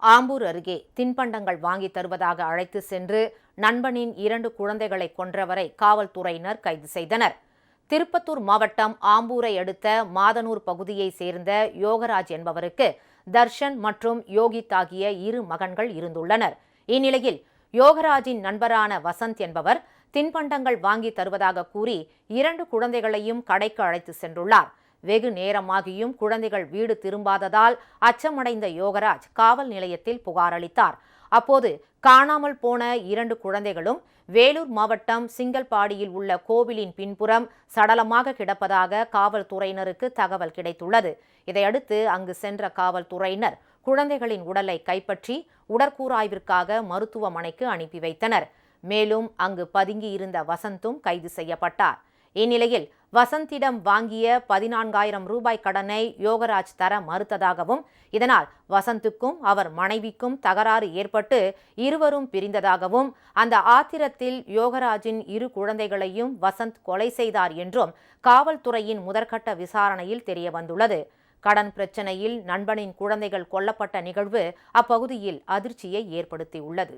ஆம்பூர் அருகே தின்பண்டங்கள் வாங்கி தருவதாக அழைத்து சென்று நண்பனின் 2 குழந்தைகளை கொன்றவரை காவல்துறையினர் கைது செய்தனர். திருப்பத்தூர் மாவட்டம் ஆம்பூரை அடுத்த மாதனூர் பகுதியைச் சேர்ந்த யோகராஜ் என்பவருக்கு தர்ஷன் மற்றும் யோகித் ஆகிய 2 மகன்கள் இருந்துள்ளனர். இந்நிலையில் யோகராஜின் நண்பரான வசந்த் என்பவர் தின்பண்டங்கள் வாங்கி தருவதாக கூறி 2 குழந்தைகளையும் கடைக்கு அழைத்து சென்றுள்ளார். வெகு நேரமாகியும் குழந்தைகள் வீடு திரும்பாததால் அச்சமடைந்த யோகராஜ் காவல் நிலையத்தில் புகார் அளித்தார். அப்போது காணாமல் போன 2 குழந்தைகளும் வேலூர் மாவட்டம் சிங்கல்பாடியில் உள்ள கோவிலின் பின்புறம் சடலமாக கிடப்பதாக காவல்துறையினருக்கு தகவல் கிடைத்துள்ளது. இதையடுத்து அங்கு சென்ற காவல்துறையினர் குழந்தைகளின் உடலை கைப்பற்றி உடற்கூறாய்விற்காக மருத்துவமனைக்கு அனுப்பி வைத்தனர். மேலும் அங்கு பதுங்கியிருந்த வசந்தும் கைது செய்யப்பட்டார். இந்நிலையில் வசந்திடம் வாங்கிய 14,000 ரூபாய் கடனை யோகராஜ் தர மறுத்ததாகவும், இதனால் வசந்துக்கும் அவர் மனைவிக்கும் தகராறு ஏற்பட்டு இருவரும் பிரிந்ததாகவும், அந்த ஆத்திரத்தில் யோகராஜின் 2 குழந்தைகளையும் வசந்த் கொலை செய்தார் என்றும் காவல்துறையின் முதற்கட்ட விசாரணையில் தெரியவந்துள்ளது. கடன் பிரச்சனையில் நண்பனின் குழந்தைகள் கொல்லப்பட்ட நிகழ்வு அப்பகுதியில் அதிர்ச்சியை ஏற்படுத்தியுள்ளது.